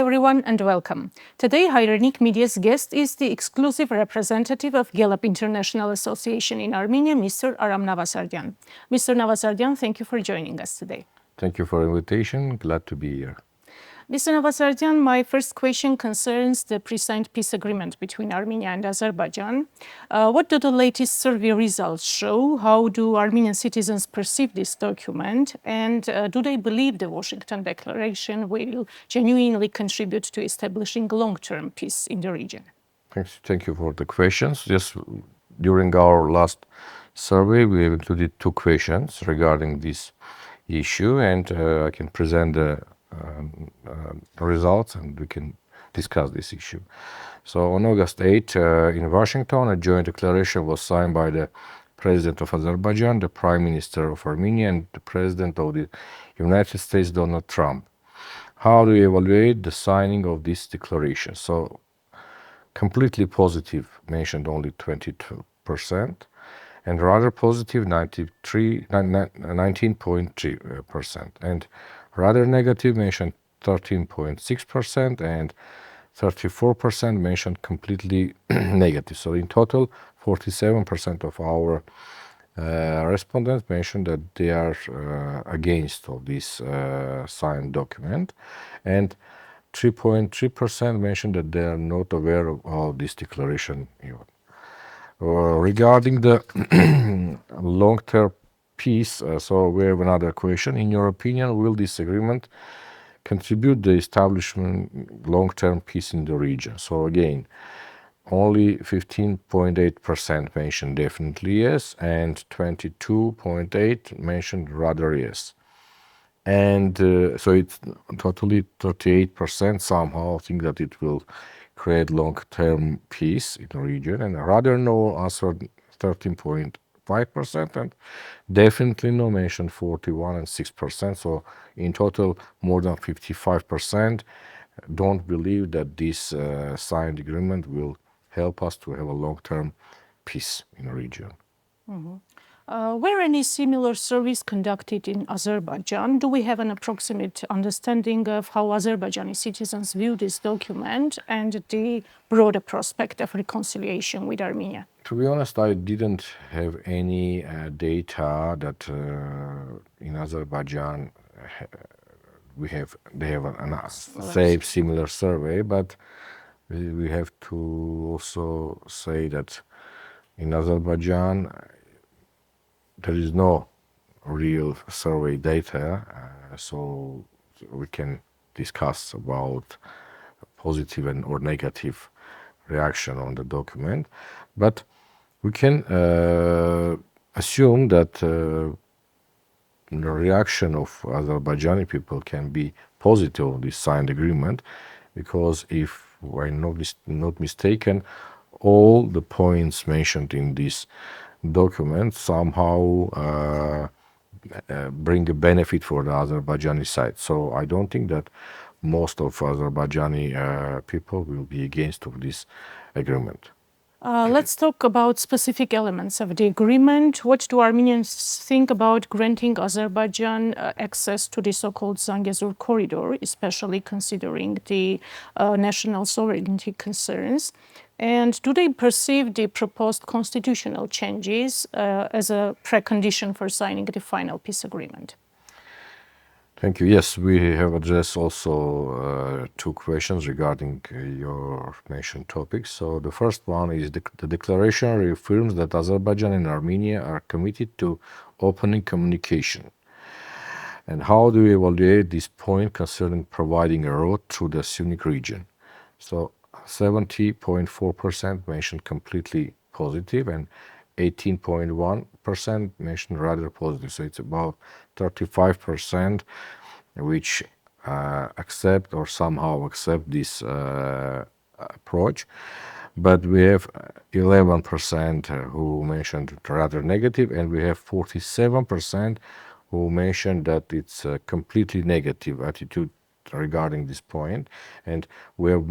everyone and welcome. Today, Hairenik Media's guest is the exclusive representative of GALLUP International Association in Armenia, Mr. Aram Navasardyan. Mr. Navasardyan, thank you for joining us today. Thank you for the invitation. Glad to be here. Mr. Navasardyan, my first question concerns the pre-signed peace agreement between Armenia and Azerbaijan. What do the latest survey results show? How do Armenian citizens perceive this document? And do they believe the Washington Declaration will genuinely contribute to establishing long-term peace in the region? Thank you for the questions. Just during our last survey, we have included two questions regarding this issue, and I can present the results and we can discuss this issue. So on August 8 in Washington, a joint declaration was signed by the President of Azerbaijan, the Prime Minister of Armenia, and the President of the United States, Donald Trump. How do you evaluate the signing of this declaration? So completely positive mentioned only 22%, and rather positive 19.3%, and rather negative mentioned 13.6%, and 34% mentioned completely negative. So in total, 47% of our respondents mentioned that they are against of this signed document, and 3.3% mentioned that they are not aware of this declaration even. Regarding the long-term peace, so we have another question. In your opinion, will this agreement contribute the establishment long-term peace in the region? So again, only 15.8% mentioned definitely yes, and 22.8% mentioned rather yes. And so it's totally 38% somehow think that it will create long-term peace in the region, and rather no answered 13.5%, and definitely no mentioned 41 and 6%. So in total, more than 55% don't believe that this signed agreement will help us to have a long-term peace in the region. Mm-hmm. Were any similar surveys conducted in Azerbaijan? Do we have an approximate understanding of how Azerbaijani citizens view this document and the broader prospect of reconciliation with Armenia? To be honest, I didn't have any data that in Azerbaijan they have a similar survey, but we have to also say that in Azerbaijan there is no real survey data, so we can discuss about positive and or negative reaction on the document, but we can assume that the reaction of Azerbaijani people can be positive on this signed agreement, because if I'm not mistaken, all the points mentioned in this document somehow bring a benefit for the Azerbaijani side. So I don't think that most of Azerbaijani people will be against of this agreement. Let's talk about specific elements of the agreement. What do Armenians think about granting Azerbaijan access to the so-called Zangezur corridor, especially considering the national sovereignty concerns? And do they perceive the proposed constitutional changes as a precondition for signing the final peace agreement? Thank you. Yes, we have addressed also two questions regarding your mentioned topics. So the first one is the declaration reaffirms that Azerbaijan and Armenia are committed to opening communication. And how do we evaluate this point concerning providing a road through the Sunni region? So 70.4% mentioned completely positive, and 18.1% mentioned rather positive. So it's about 35% which accept or somehow accept this approach. But we have 11% who mentioned rather negative, and we have 47% who mentioned that it's a completely negative attitude regarding this point, and we have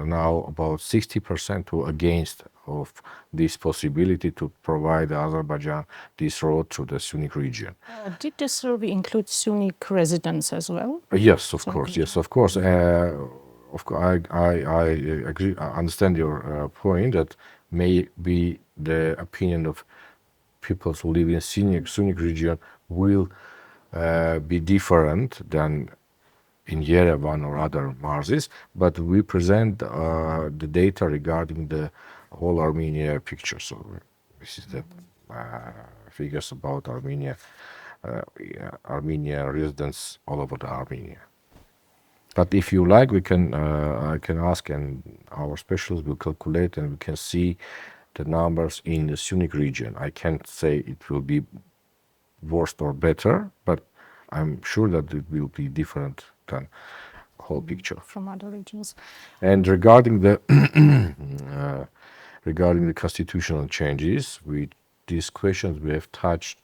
now about 60% who against of this possibility to provide Azerbaijan this road through the Sunni region. Did the survey include Sunni residents as well? Yes, of course. Yes, of course. of course, I agree. I understand your point that maybe the opinion of people who live in Sunni region will be different than in Yerevan or other marzes, but we present the data regarding the whole Armenia picture. So this is the figures about Armenia, Armenia residents all over the Armenia. But if you like, we can I can ask, and our specialists will calculate, and we can see the numbers in the Sunni region. I can't say it will be worse or better, but I'm sure that it will be different than whole picture from other regions. And regarding the regarding the constitutional changes, these questions we have touched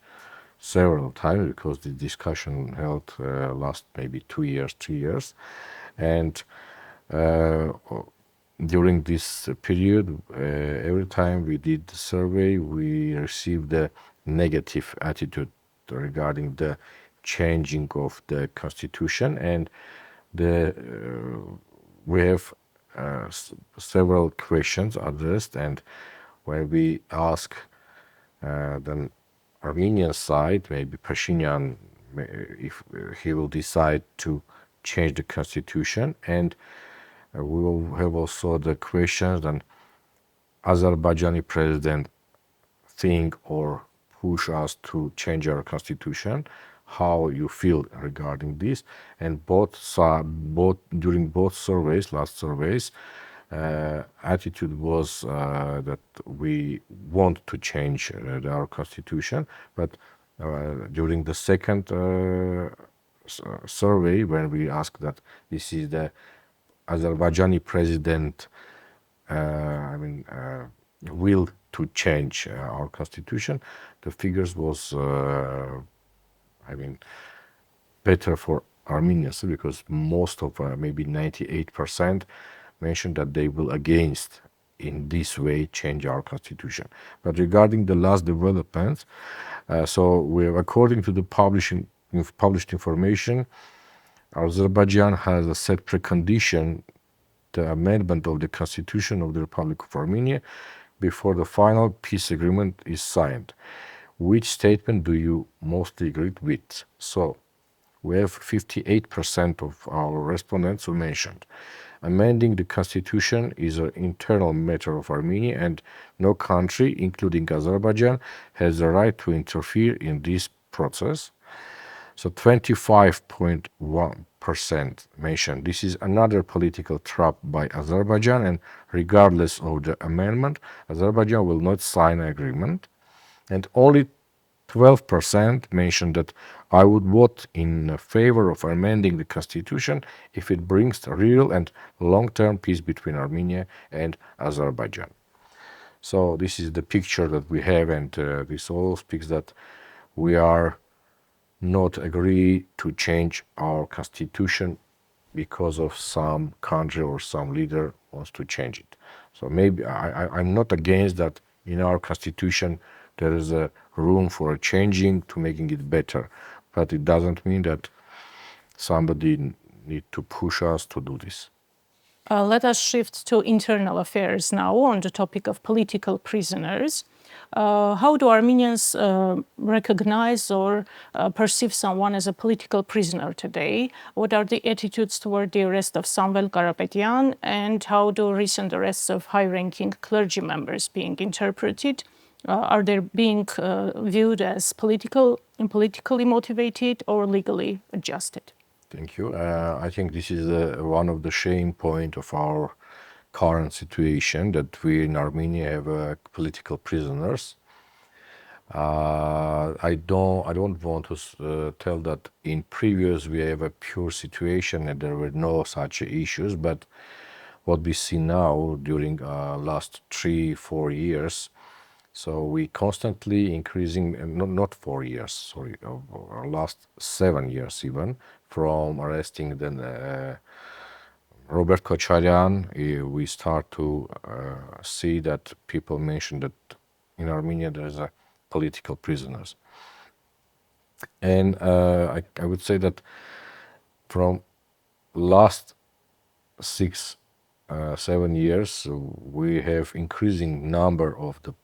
several times because the discussion held last maybe 2 years, 3 years, and during this period, every time we did the survey, we received a negative attitude regarding the changing of the constitution, and the we have several questions addressed, and when we ask the Armenian side, maybe Pashinyan, if he will decide to change the constitution, and we will have also the questions on Azerbaijani president think or push us to change our constitution, how you feel regarding this, and during both surveys, last surveys, attitude was that we want to change our constitution, but during the second survey, when we asked that this is the Azerbaijani president, will to change our constitution, the figures was, better for Armenians, because most of, maybe 98% mentioned that they will against in this way change our constitution. But regarding the last developments, so according to the published information, Azerbaijan has a set precondition, the amendment of the Constitution of the Republic of Armenia before the final peace agreement is signed. Which statement do you mostly agree with? So we have 58% of our respondents who mentioned amending the constitution is an internal matter of Armenia, and no country, including Azerbaijan, has the right to interfere in this process. So 25.1% mentioned this is another political trap by Azerbaijan, and regardless of the amendment, Azerbaijan will not sign an agreement. And only 12% mentioned that I would vote in favor of amending the constitution if it brings real and long-term peace between Armenia and Azerbaijan. So this is the picture that we have, and this all speaks that we are not agree to change our constitution because of some country or some leader wants to change it. So maybe I'm not against that in our constitution there is a room for a changing to making it better, but it doesn't mean that somebody need to push us to do this. Let us shift to internal affairs now on the topic of political prisoners. How do Armenians recognize or perceive someone as a political prisoner today? What are the attitudes toward the arrest of Samvel Karapetyan, and how do recent arrests of high-ranking clergy members being interpreted? Are they being viewed as politically motivated or legally adjusted? Thank you. I think this is one of the shame point of our current situation, that we in Armenia have political prisoners. I don't want to tell that in previous we have a pure situation and there were no such issues, but what we see now during last 3-4 years, so we constantly increasing, not 4 years, sorry, last 7 years even, from arresting then Robert Kocharyan, we start to see that people mention that in Armenia there is a political prisoners. And I would say that from last 6-7 years, we have increasing number of the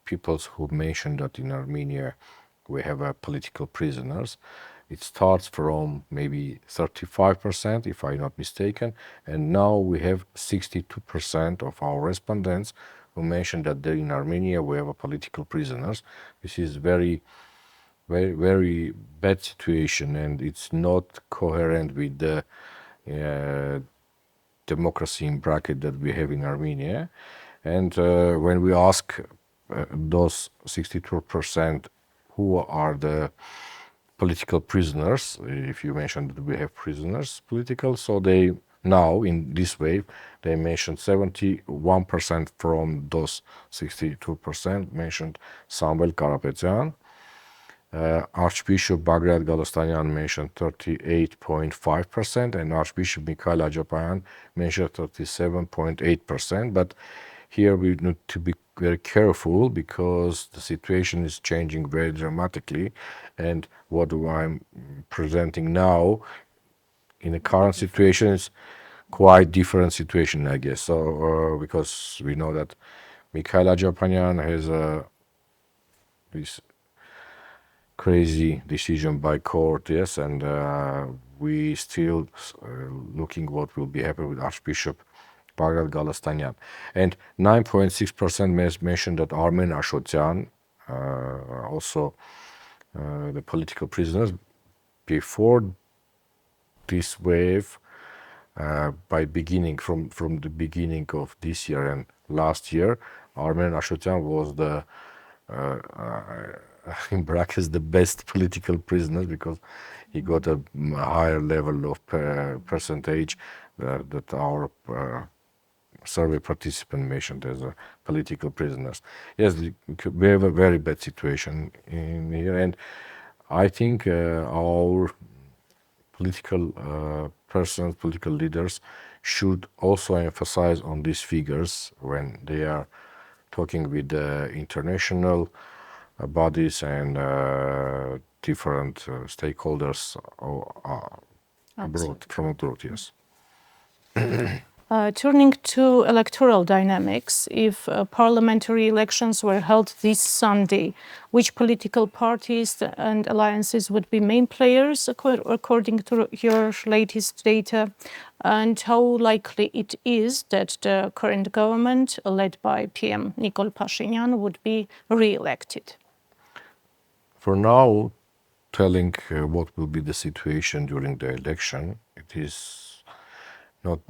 peoples who mentioned that in Armenia we have political prisoners. It starts from maybe 35%, if I'm not mistaken, and now we have 62% of our respondents who mentioned that in Armenia we have political prisoners. This is very, very bad situation, and it's not coherent with the democracy in bracket that we have in Armenia. And when we ask those 62% who are the political prisoners, if you mentioned that we have prisoners political, so they now in this wave they mentioned 71% from those 62% mentioned Samuel Karapetyan. Archbishop Bagrat Galastanian mentioned 38.5%, and Archbishop Mikhail Ajapayan mentioned 37.8%. But here we need to be very careful because the situation is changing very dramatically, and what I'm presenting now in the current situation is quite different situation, I guess. So because we know that Mikhail Ajapayan has this crazy decision by court, yes, and we still looking what will be happening with Archbishop Bagrat Galastanian. And 9.6% mentioned that Armen Ashotyan, also the political prisoners. Before this wave, by beginning from the beginning of this year and last year, Armen Ashotyan was the in brackets the best political prisoner because he got a higher level of percentage that our survey participant mentioned as political prisoners. Yes, we have a very bad situation in here, and I think our political persons, political leaders should also emphasize on these figures when they are talking with international bodies and different stakeholders abroad, from abroad, yes. Turning to electoral dynamics, if parliamentary elections were held this Sunday, which political parties and alliances would be main players according to your latest data, and how likely it is that the current government, led by PM Nikol Pashinyan, would be re-elected? For now, telling what will be the situation during the election, it is not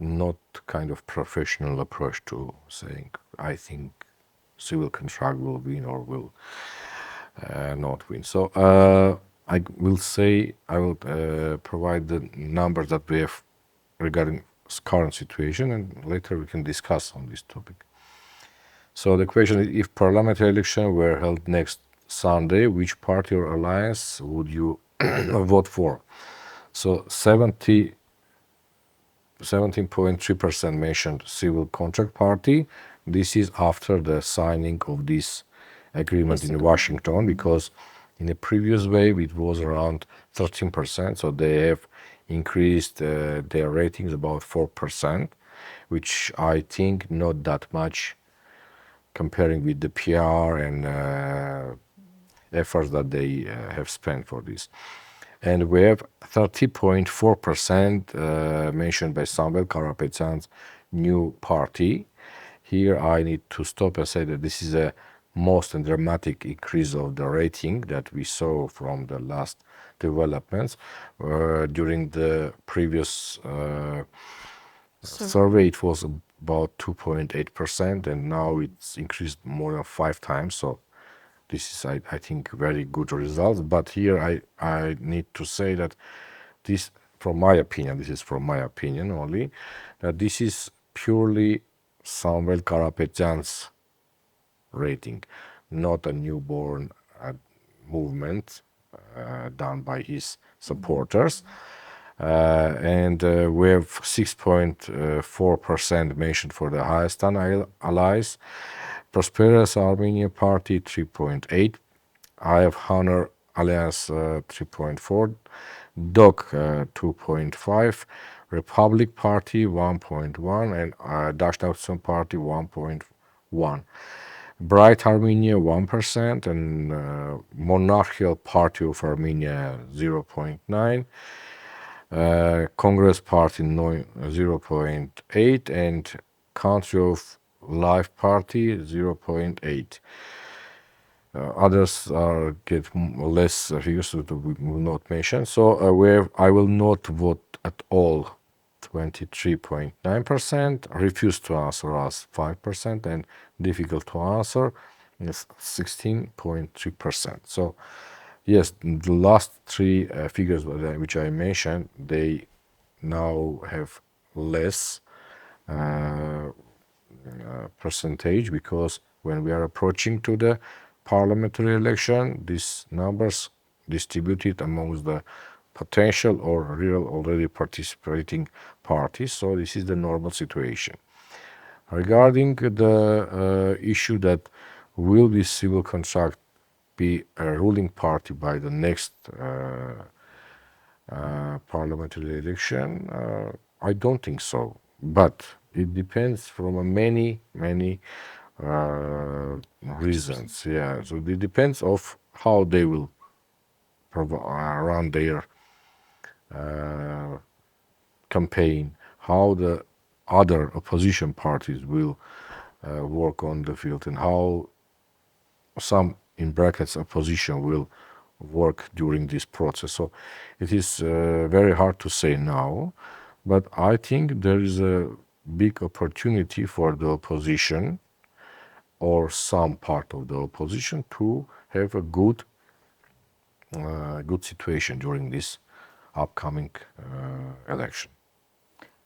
kind of professional approach to saying I think civil contract will win or will not win. So I will provide the numbers that we have regarding current situation, and later we can discuss on this topic. So the question is, if parliamentary election were held next Sunday, which party or alliance would you vote for? So 17.3% mentioned civil contract party. This is after the signing of this agreement in Washington, because in the previous wave it was around 13%, so they have increased their ratings about 4%, which I think not that much comparing with the PR and efforts that they have spent for this. And we have 30.4% mentioned by Samuel Karapetyan's new party. Here I need to stop and say that this is a most and dramatic increase of the rating that we saw from the last developments. During the previous survey it was about 2.8%, and now it's increased more than 5 times. So this is, I think, very good results. But here I need to say that this, from my opinion, this is from my opinion only, that this is purely Samuel Karapetyan's rating, not a newborn movement done by his supporters. And we have 6.4% mentioned for the highest allies. Prosperous Armenia Party 3.8, I have Honor Alliance 3.4, DOC 2.5, Republic Party 1.1, and Dashnautsyon Party 1.1. Bright Armenia 1%, and Monarchical Party of Armenia 0.9, Congress Party 0.8, and Country of Life Party 0.8. Others get less figures that we will not mention. So where I will not vote at all, 23.9%, refuse to answer us 5%, and difficult to answer is 16.3%. So yes, the last three figures which I mentioned, they now have less percentage, because when we are approaching to the parliamentary election, these numbers distributed amongst the potential or real already participating parties. So this is the normal situation. Regarding the issue that will this civil contract be a ruling party by the next parliamentary election, I don't think so. But it depends from many reasons. Yeah, so it depends of how they will run their campaign, how the other opposition parties will work on the field, and how some, in brackets, opposition will work during this process. So it is very hard to say now, but I think there is a big opportunity for the opposition or some part of the opposition to have a good situation during this upcoming election.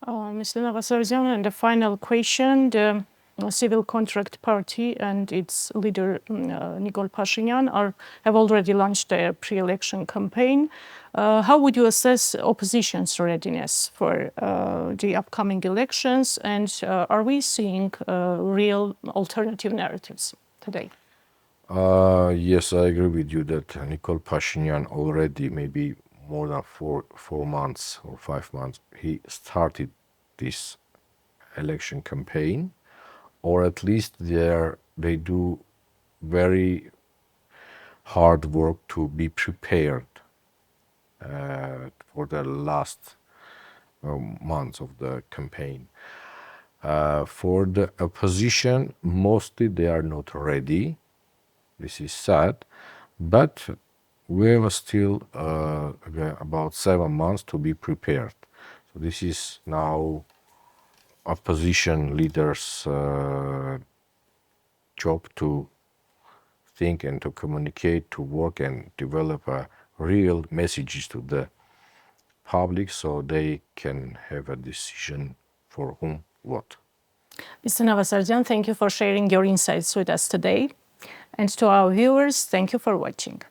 Mr. Navasardyan, and the final question, the Civil Contract Party and its leader Nikol Pashinyan have already launched their pre-election campaign. How would you assess opposition's readiness for the upcoming elections, and are we seeing real alternative narratives today? Yes, I agree with you that Nikol Pashinyan already, maybe more than 4 months or 5 months, he started this election campaign, or at least they do very hard work to be prepared for the last months of the campaign. For the opposition, mostly they are not ready. This is sad, but we have still about 7 months to be prepared. So this is now opposition leaders' job to think and to communicate, to work and develop real messages to the public, so they can have a decision for whom what. Mr. Navasardyan, thank you for sharing your insights with us today. And to our viewers, thank you for watching.